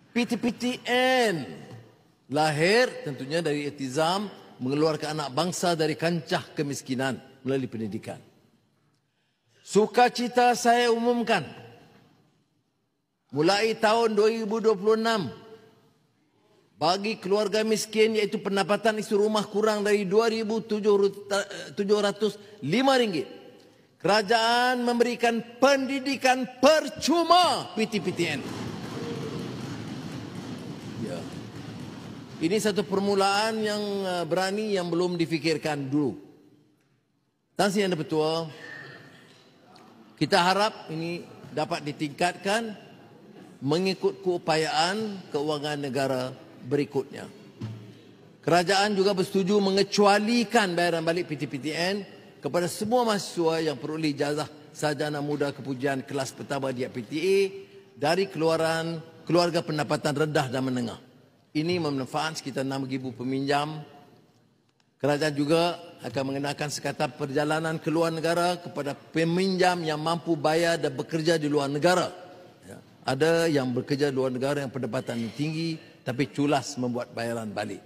PTPTN lahir tentunya dari iltizam mengeluarkan anak bangsa dari kancah kemiskinan melalui pendidikan. Sukacita saya umumkan, mulai tahun 2026, bagi keluarga miskin iaitu pendapatan isi rumah kurang dari RM2,705, kerajaan memberikan pendidikan percuma PTPTN. Ya. Ini satu permulaan yang berani yang belum difikirkan dulu. Tan Sri Yang Bertuah, kita harap ini dapat ditingkatkan mengikut keupayaan keuangan negara berikutnya. Kerajaan juga bersetuju mengecualikan bayaran balik PTPTN kepada semua mahasiswa yang peroleh ijazah sarjana muda kepujian kelas pertama di PTA dari keluarga pendapatan rendah dan menengah. Ini memanfaatkan sekitar 6,000 peminjam. Kerajaan juga akan mengenakan sekatan perjalanan ke luar negara kepada peminjam yang mampu bayar dan bekerja di luar negara. Ada yang bekerja di luar negara yang pendapatan tinggi tapi culas membuat bayaran balik.